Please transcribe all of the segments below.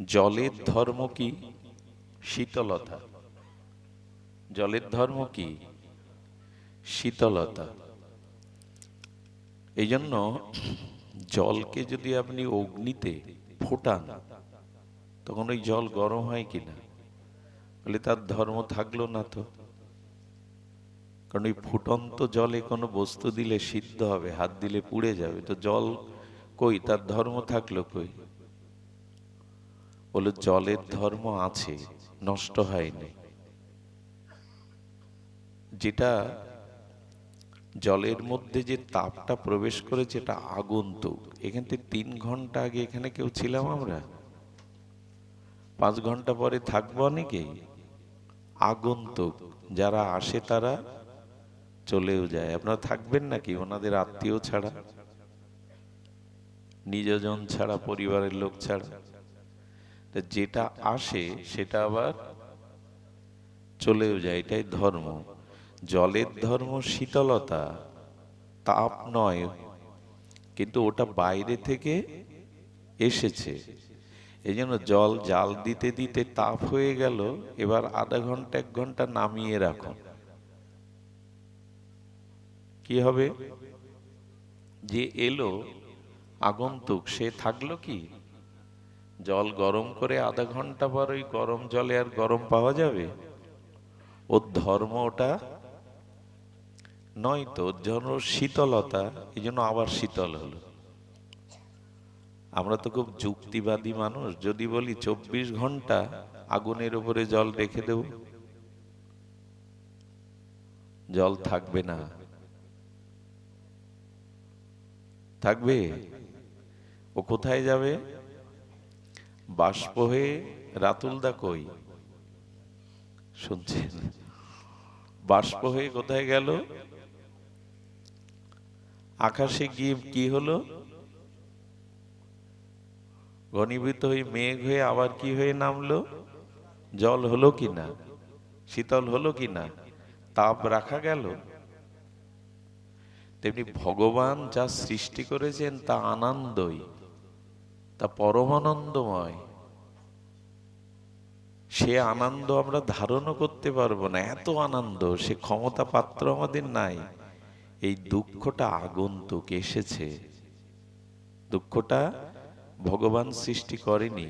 জলের ধর্ম কি? শীতলতা। জলের ধর্ম কি? শীতলতা। এই জন্য জলকে যদি আপনি অগ্নিতে ফোটান তখন ওই জল গরম হয় কিনা? বলে তার ধর্ম থাকলো না তো। কারণ ওই ফুটন্ত জলে কোনো বস্তু দিলে সিদ্ধ হবে, হাত দিলে পুড়ে যাবে, তো জল কই, তার ধর্ম থাকলো কই? বলে জলের ধর্ম আছে, নষ্ট হয়নি। যেটা জলের মধ্যে যে তাপটা প্রবেশ করেছে এটা আগন্তুক। এখান থেকে 3 ঘন্টা আগে এখানে কেউ ছিলাম আমরা, 5 ঘন্টা পরে থাকবো অনেকেই। আগন্তুক যারা আসে তারা চলেও যায়। আপনারা থাকবেন নাকি ওনাদের আত্মীয় ছাড়া, নিজজন ছাড়া, পরিবারের লোক ছাড়া? যেটা আসে সেটা আবার চলেও যায়, এটাই ধর্ম। জলের ধর্ম শীতলতা, তাপ নয়, কিন্তু ওটা বাইরে থেকে এসেছে। এই জন্য জল জাল দিতে দিতে তাপ হয়ে গেল, এবার আধা ঘন্টা 1 ঘন্টা নামিয়ে রাখো। কি হবে? যে এলো আগন্তুক সে থাকলো কি? জল গরম করে আধা ঘন্টা পর ওই গরম জলে আর গরম পাওয়া যাবে? ওর ধর্ম ওটা নয় তো। ওর জন্য শীতলতা, এই জন্য আবার শীতল হলো। আমরা তো খুব যুক্তিবাদী মানুষ। যদি বলি 24 ঘন্টা আগুনের উপরে জল রেখে দেব, জল থাকবে না? থাকবে? ও কোথায় যাবে? বাষ্প হয়ে। রাতুলদা কই? শুনছেন? বাষ্প হয়ে কোথায় গেল? আকাশে গিয়ে কি হলো? ঘনীভূত হয়ে মেঘ হয়ে আবার কি হয়ে নামলো? জল হলো কিনা? শীতল হলো কিনা? তাপ রাখা গেল? তেমনি ভগবান যা সৃষ্টি করেছেন তা আনন্দই, তা পরমানন্দময়। সে আনন্দ আমরা ধারণও করতে পারবো না, এত আনন্দ। সে ক্ষমতা পাত্র আমাদের নাই। এই দুঃখটা আগন্তুক, এসেছে। দুঃখটা ভগবান সৃষ্টি করেনি।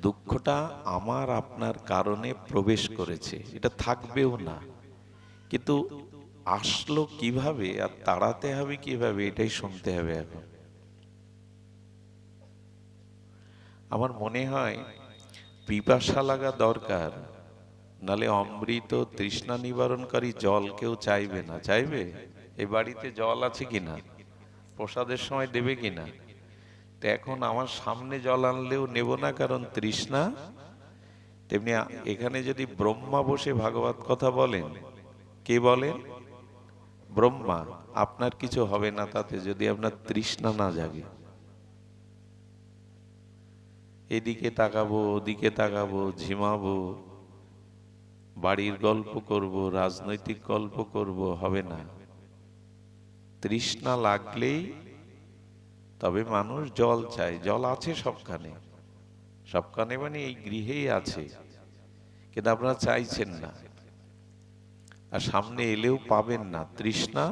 দুঃখটা আমার আপনার কারণে প্রবেশ করেছে, এটা থাকবেও না। কিন্তু আসলো কিভাবে আর তাড়াতে হবে কিভাবে, এটাই শুনতে হবে এখন। আমার মনে হয় পিপাসা লাগা দরকার, নালে অমৃত তৃষ্ণা নিবারণকারী জল কেউ চাইবে না। চাইবে? এই বাড়িতে জল আছে কিনা? প্রসাদের সময় দেবে কিনা? তো এখন আমার সামনে জল আনলেও নেব না, কারণ তৃষ্ণা। তেমনি এখানে যদি ব্রহ্মা বসে ভাগবত কথা বলেন, কে বলেন? ব্রহ্মা। আপনার কিছু হবে না তাতে, যদি আপনার তৃষ্ণা না জাগে। এদিকে তাকাবো, ওদিকে তাকাবো, ঝিমাবো, বাড়ির গল্প করব, রাজনৈতিক গল্প করব, হবে না। তৃষ্ণা লাগলেই তবে মানুষ জল চায়। জল আছে সবখানে, সবখানে মানে এই গৃহেই আছে, কিন্তু আপনারা চাইছেন না, আর সামনে এলেও পাবেন না। তৃষ্ণা।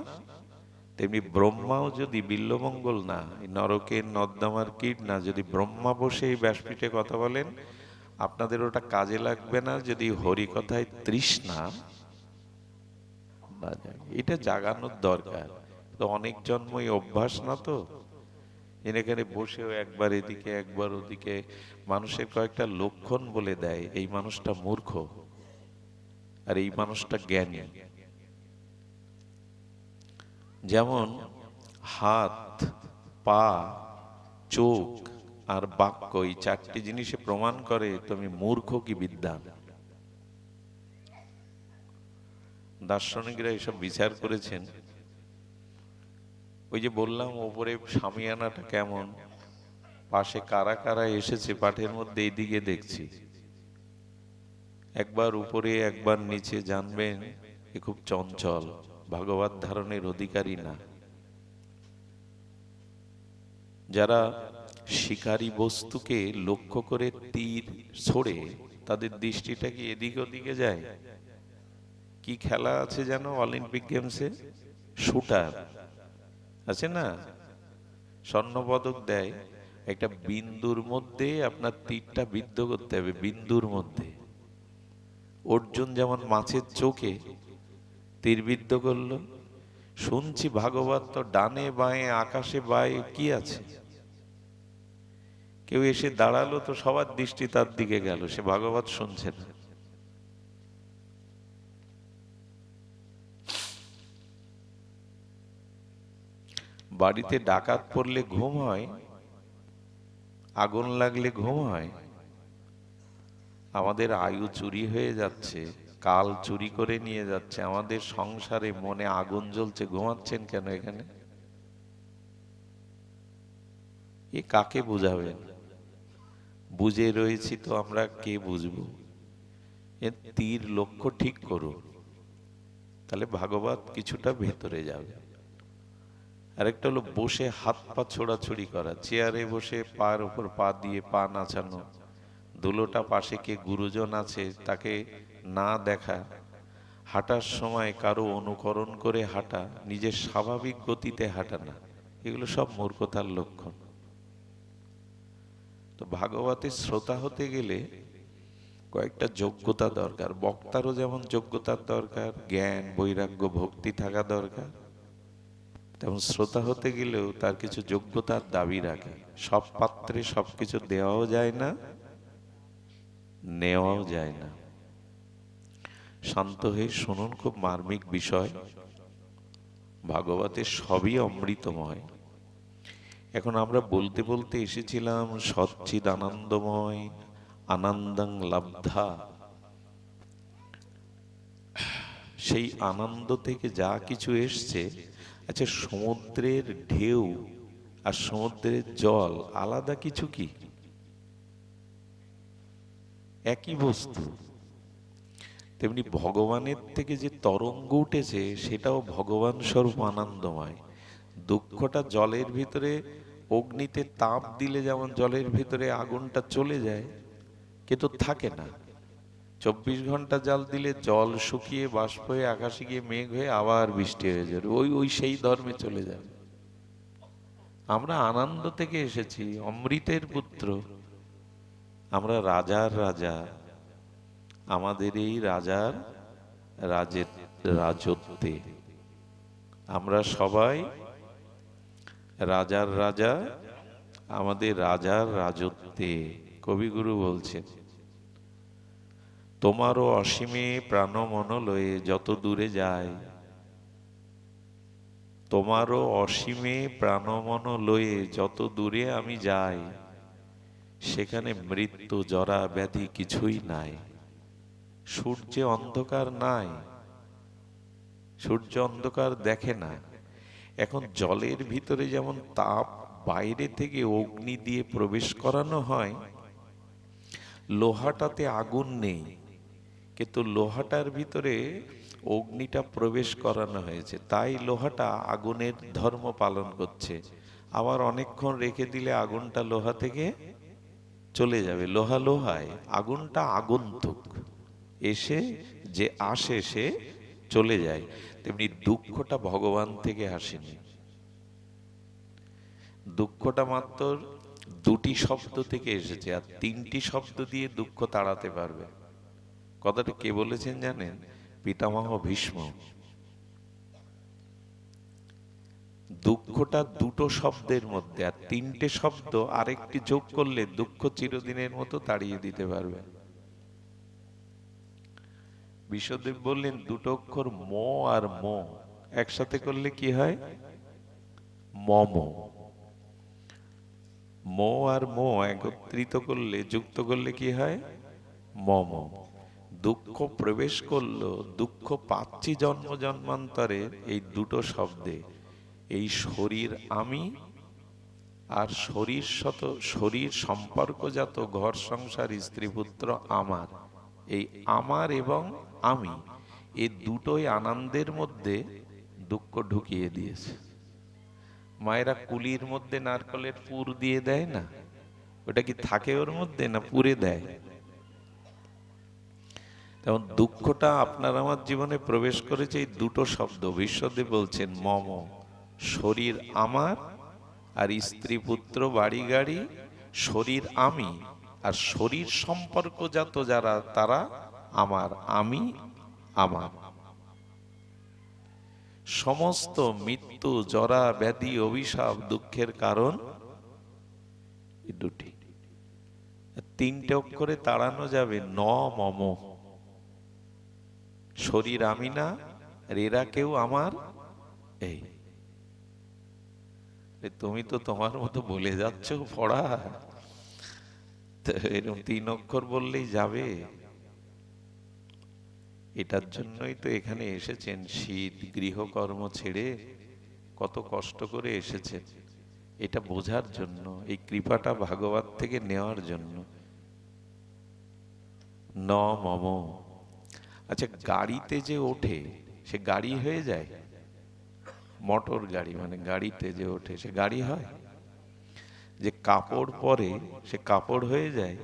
তেমনি ব্রহ্মাও যদি বিল্বমঙ্গল না, নরকের নর্দমার কীট না, যদি ব্রহ্মা বসে এই ব্যাসপীঠে কথা বলেন, আপনাদের ওটা কাজে লাগবে না যদি হরি কথায় তৃষ্ণা না জাগে। এটা জাগানোর দরকার। তো অনেক জন্মই অভ্যাস না তো, এখানে বসেও একবার এদিকে একবার ওদিকে। মানুষের কয়েকটা লক্ষণ বলে দেয়, এই মানুষটা মূর্খ আর এই মানুষটা জ্ঞানী। যেমন হাত, পা, চোখ আর বাক্য, এই 4টি জিনিসে প্রমাণ করে তুমি মূর্খ কি বিদ্বান। দার্শনিকরা এসব বিচার করেছেন। ওই যে বললাম ওপরে সামিয়ানাটা কেমন, পাশে কারা কারা এসেছে পাঠের মধ্যে, এইদিকে দেখছি। একবার উপরে একবার নিচে, জানবেন এ খুব চঞ্চল, ভাগবত ধারণের অধিকারী না। যারা শিকারী বস্তুকে লক্ষ্য করে তীর ছোড়ে, তাদের দৃষ্টিটা কি এদিক ওদিকে যায়? কি খেলা আছে যেন অলিম্পিক গেমসে, শুটার আছে না, স্বর্ণপদক দেয়, একটা বিন্দুর মধ্যে আপনার তীরটা বিদ্ধ করতে হবে, বিন্দুর মধ্যে। অর্জুন যেমন মাছের চোখে তীরবিদ্ধ করলো। শুনছি ভাগবত তো ডানে বাঁয়ে আকাশে বায়ে কি আছে, কেউ এসে দাঁড়ালো তো সবার দৃষ্টি তার দিকে গেল, সে ভাগবত শুনছে না। বাড়িতে ডাকাত পড়লে ঘুম হয়, আগুন লাগলে ঘুম হয়। আমাদের আয়ু চুরি হয়ে যাচ্ছে, কাল চুরি করে নিয়ে যাচ্ছে, আমাদের সংসারে মনে আগুন জ্বলছে, ঘুমাচ্ছেন কেন এখানে? এ কাকে বুঝাবেন? বুঝে রয়েছি তো আমরা, কে বুঝবো? এর তীর লক্ষ্য ঠিক করুন, তাহলে ভাগবত কিছুটা ভেতরে যাবে। আরেকটা হলো বসে হাত পা ছোড়াছুড়ি করা, চেয়ারে বসে পায়ের উপর পা দিয়ে পা নাচানো, দুলোটা পাশে কে গুরুজন আছে তাকে না দেখা, হাঁটার সময় কারো অনুকরণ করে হাঁটা, নিজের স্বাভাবিক গতিতে হাঁটা না, এগুলো সব মূর্খতার লক্ষণ। তো ভাগবতের শ্রোতা হতে গেলে কয়েকটা যোগ্যতা দরকার। বক্তারও যেমন যোগ্যতার দরকার, জ্ঞান বৈরাগ্য ভক্তি থাকা দরকার, তেমন শ্রোতা হতে গেলেও তার কিছু যোগ্যতার দাবি রাখে। সব পাত্রে সবকিছু দেওয়াও যায় না, নেওয়াও যায় না। শান্ত হয়ে শুনুন, খুব মার্মিক বিষয়। ভাগবতের সবই অমৃতময়। এখন আমরা বলতে বলতে এসেছিলাম সচ্চিদ আনন্দময়, আনন্দং লব্ধা। সেই আনন্দ থেকে যা কিছু এসছে, আচ্ছা সমুদ্রের ঢেউ আর সমুদ্রের জল আলাদা কিছু কি? একই বস্তু। তেমনি ভগবানের থেকে যে তরঙ্গ উঠেছে সেটাও ভগবান স্বরূপ আনন্দময়। দুঃখটা জলের ভিতরে, অগ্নিতে তাপ দিলে যেমন জলের ভিতরে আগুনটা চলে যায় কিন্তু থাকে না, 24 ঘন্টা জাল দিলে জল শুকিয়ে বাষ্প হয়ে আকাশে গিয়ে মেঘ হয়ে আবার বৃষ্টি হয়ে যাবে, ওই ওই সেই ধর্মে চলে যাবে। আমরা আনন্দ থেকে এসেছি, অমৃতের পুত্র, আমরা রাজার রাজা। আমাদের এই রাজার রাজত্বে আমরা সবাই রাজার রাজা, আমাদের রাজার রাজত্বে। কবিগুরু বলছেন, তোমারও অসীমে প্রাণ মন লয়ে যত দূরে যায়, তোমারও অসীমে প্রাণ মন লয়ে যত দূরে আমি যাই, সেখানে মৃত্যু জরা ব্যাধি কিছুই নাই। সূর্যে অন্ধকার নাই, সূর্য অন্ধকার দেখে না। এখন জলের ভিতরে যেমন তাপ বাইরে থেকে অগ্নি দিয়ে প্রবেশ করানো হয়, লোহাটাতে আগুন নেই কিন্তু লোহাটার ভিতরে অগ্নিটা প্রবেশ করানো হয়েছে, তাই লোহাটা আগুনের ধর্ম পালন করছে। আবার অনেকক্ষণ রেখে দিলে আগুনটা লোহা থেকে চলে যাবে। লোহা লোহায়, আগুনটা আগন্তুক, এসে যে আসে সে চলে যায়। তেমনি দুঃখটা ভগবান থেকে আসেনি, দুঃখটা মাত্র দুটি শব্দ থেকে এসেছে, আর তিনটি শব্দ দিয়ে দুঃখ তাড়াতে পারবে। কথাটা কে বলেছেন জানেন? পিতামহ ভীষ্ম। দুঃখটা দুটো শব্দের মধ্যে, আর তিনটে শব্দ আরেকটি যোগ করলে দুঃখ চিরদিনের মতো তাড়িয়ে দিতে পারবে। বিশ্বদেব বললেন দুটো অক্ষর মো আর মো একসাথে করলে কি হয়? মম। মো আর মো একত্রিত করলে, যুক্ত করলে কি হয়? মম। দুঃখ প্রবেশ করলো, দুঃখ পাচ্ছি জন্ম জন্মান্তরে এই দুটো শব্দে। এই শরীর আমি, আর শরীর সম্পর্কজাত ঘর সংসার স্ত্রী পুত্র আমার। এই আমার এবং আমি, এই দুটোই আনন্দের মধ্যে দুঃখ ঢুকিয়ে দিয়েছে। মায়েরা কুলির মধ্যে নারকেলের পুর দিয়ে দেয় না, ওটা কি থাকে ওর মধ্যে না পুড়ে দেয়? তেমন দুঃখটা আপনার আমার জীবনে প্রবেশ করেছে এই দুটো শব্দ। বিশ্বদেব বলছেন মম, শরীর আমার, আর স্ত্রী পুত্র বাড়ি গাড়ি, শরীর আমি, আর শরীর সম্পর্কজাত যারা তারা আমার, আমি আমার। সমস্ত মৃত্যু, জরা, ব্যাধি, অভিশাপ, দুঃখের কারণ এই দুটি। তিনটে অক্ষরে তাড়ানো যাবে, ন মম। শরীর আমি না, আর এরা কেউ আমার। এই তুমি তো তোমার মতো বলে যাচ্ছ পড়া, এরকম তিন অক্ষর বললেই যাবে? এটার জন্যই তো এখানে এসেছেন, শীত গৃহকর্ম ছেড়ে কত কষ্ট করে এসেছেন এটা বোঝার জন্য, এই কৃপাটা ভাগবত থেকে নেওয়ার জন্য। ন মম। আচ্ছা, গাড়িতে যে ওঠে সে গাড়ি হয়ে যায়? মোটর গাড়ি মানে গাড়িতে যে ওঠে সে গাড়ি হয়? যে কাপড় পরে সে কাপড় হয়ে যায়?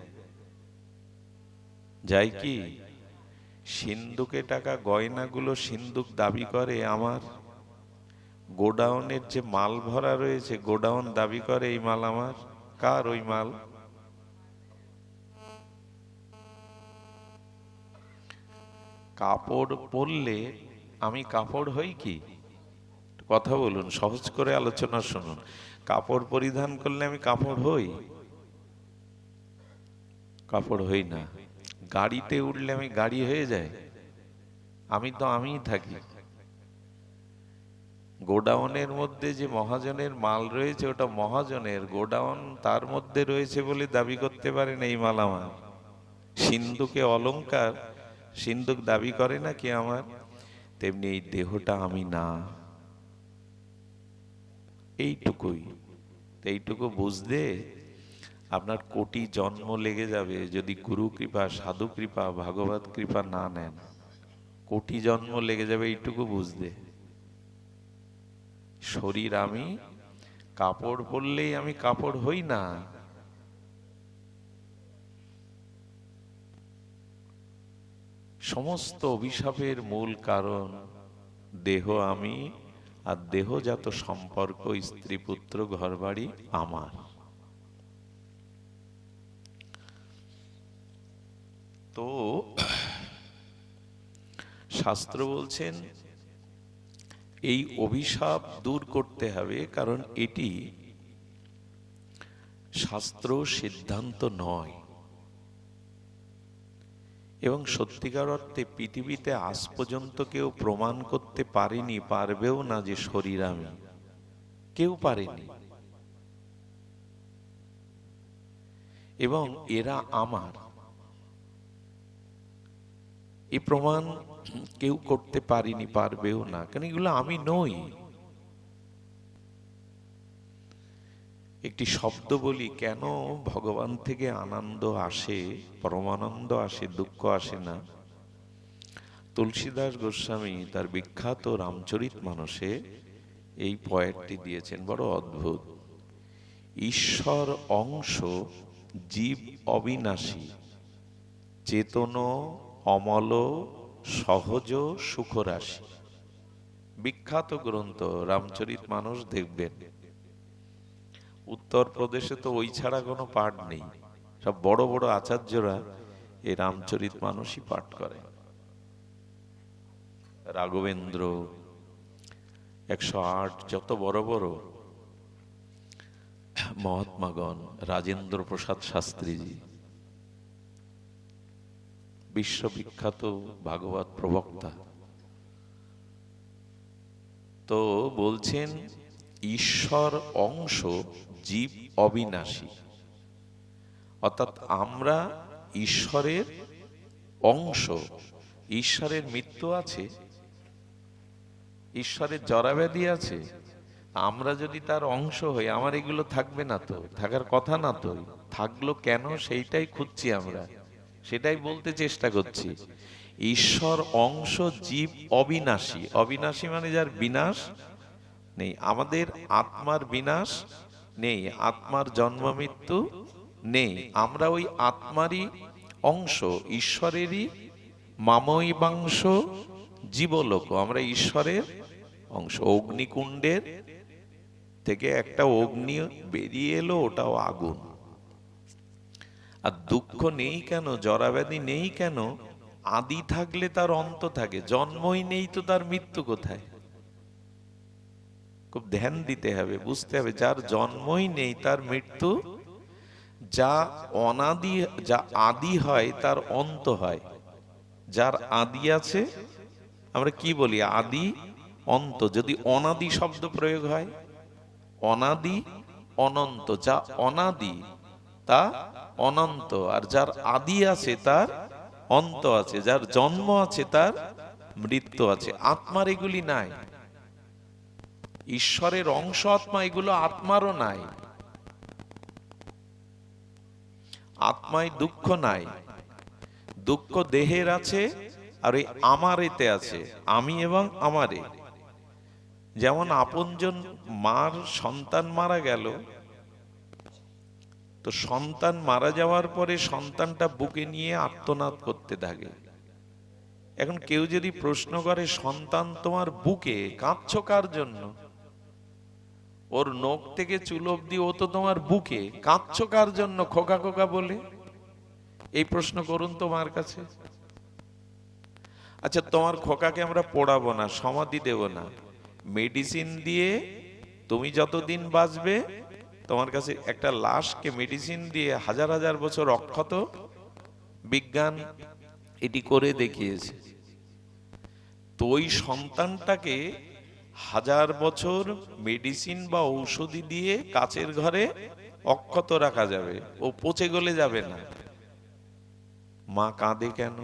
যায় কি? সিন্ধুকে টাকা গয়নাগুলো সিন্ধুক দাবি করে আমার, গোডাউনের যে মাল ভরা রয়েছে গোডাউন দাবি করে এই মাল আমার। কার ওই মাল? কাপড় পরলে আমি কাপড় হই কি? কথা বলুন, সহজ করে আলোচনা শুনুন। কাপড় পরিধান করলে আমি কাপড় হই? কাপড় হই না। গাড়িতে উঠলে আমি গাড়ি হয়ে যায়? আমি তো আমিই থাকি। গোডাউনের মধ্যে যে মহাজনের মাল রয়েছে ওটা মহাজনের গোডাউন, তার মধ্যে রয়েছে বলে দাবি করতে পারেন এই মাল আমার। সিন্ধুকে অলংকার, সিন্ধুক দাবি করে না কি আমার? তেমনি এই দেহটা আমি না। এইটুকুই। এইটুকু বুঝতে আপনার কোটি জন্ম লেগে যাবে যদি গুরু কৃপা, সাধু কৃপা, ভাগবত কৃপা না নেন। কোটি জন্ম লেগে যাবে এইটুকু বুঝতে। শরীর আমি, কাপড় পরলেই আমি কাপড় হই না। সমস্ত অভিশাপের মূল কারণ দেহ আমি, আর দেহজাত সম্পর্ক স্ত্রী পুত্র ঘরবাড়ি আমার। তো শাস্ত্র বলছেন এই অভিশাপ দূর করতে হবে, কারণ এটি শাস্ত্র সিদ্ধান্ত নয়। এবং সত্যিকার অর্থে পৃথিবীতে আজ পর্যন্ত কেউ প্রমাণ করতে পারেনি, পারবেও না যে শরীর আমি। কেউ পারেনি। এবং এরা আমার, এই প্রমাণ কেউ করতে পারিনি, পারবেও না, কারণ এগুলো আমি নই। একটি শব্দ বলি, কেন ভগবান থেকে আনন্দ আসে, পরমানন্দ আসে, দুঃখ আসে না? তুলসীদাস গোস্বামী তার বিখ্যাত রামচরিতমানসে এই পয়েন্টটি দিয়েছেন, বড় অদ্ভুত। ঈশ্বর অংশ, জীব অবিনাশী, চেতন অমল, সহজ সুখরাশি। বিখ্যাত গ্রন্থ রামচরিতমানস, দেখবেন উত্তরপ্রদেশে তো ওই ছাড়া কোনো পাঠ নেই। সব বড় বড় আচার্যরা এই রামচরিতমানসই পাঠ করে। রাঘবেন্দ্র, 108 যত বড় বড় মহাত্মাগণ, রাজেন্দ্র প্রসাদ শাস্ত্রীজি, বিশ্ববিখ্যাত ভাগবত প্রবক্তা, তো বলছেন ঈশ্বর অংশ, জীব অবিনাশী। অর্থাৎ আমরা ঈশ্বরের অংশ। ঈশ্বরের মৃত্যু আছে, ঈশ্বরের জরাব্যাধি আছে। আমরা যদি তার অংশ হই, আমার এগুলো থাকবে না তো, থাকার কথা না তো। থাকলো কেন সেইটাই খুঁজছি আমরা, সেটাই বলতে চেষ্টা করছি। ঈশ্বর অংশ, জীব অবিনাশী। অবিনাশী মানে যার বিনাশ নেই। আমাদের আত্মার বিনাশ নেই, আত্মার জন্ম মৃত্যু নেই। আমরা ওই আত্মারই অংশ, ঈশ্বরেরই মামৈবাংশ জীবলোক, আমরা ঈশ্বরের অংশ। অগ্নিকুণ্ডের থেকে একটা অগ্নি বেরিয়ে এলো, ওটাও আগুন। আর দুঃখ নেই কেন, জরাব্যাধি নেই কেন? আদি থাকলে তার অন্ত থাকে, জন্মই নেই তো তার মৃত্যু কোথায়? খুব ধ্যান দিতে হবে, বুঝতে হবে, যার জন্মই নেই তার মৃত্যু। যা অনাদি, যা আদি হয় তার অন্ত হয়। যার আদি আছে, আমরা কি বলি? আদি অন্ত। যদি অনাদি শব্দ প্রয়োগ হয়, অনাদি অনন্ত, যা অনাদি তা অনন্ত, আর যার আদি আছে তার অন্ত আছে, যার জন্ম আছে তার মৃত্যু আছে। আত্মার এগুলি নাই, ঈশ্বরের অংশ আত্মা, এগুলো আত্মারও নাই। আত্মায় দুঃখ নাই, দুঃখ দেহের আছে, আর এই আমারেতে আছে, আমি এবং আমারে। যেমন আপনজন মার সন্তান মারা গেল, তো সন্তান মারা যাওয়ার পরে সন্তানটা বুকে নিয়ে আর্তনাদ করতে থাকে। এখন কেউ যদি প্রশ্ন করে, সন্তান তোমার বুকে, কাঁদছো কার জন্য? ওর নখ থেকে চুল অব্দি ও তো তোমার বুকে, কাঁদছো কার জন্য খোকা খোকা বলে? এই প্রশ্ন করুন তোমার কাছে। আচ্ছা, তোমার খোকাকে আমরা পোড়াবো না, সমাধি দেব না, মেডিসিন দিয়ে তুমি যতদিন বাঁচবে, তোমার কাছে একটা লাশকে মেডিসিন দিয়ে হাজার হাজার বছর অক্ষত, বিজ্ঞান এটি করে দেখিয়েছে। তো ওই সন্তানটাকে হাজার বছর মেডিসিন বা ঔষধি দিয়ে কাচের ঘরে অক্ষত রাখা যাবে, ও পচে গলে যাবে না। মা কাঁদে কেন?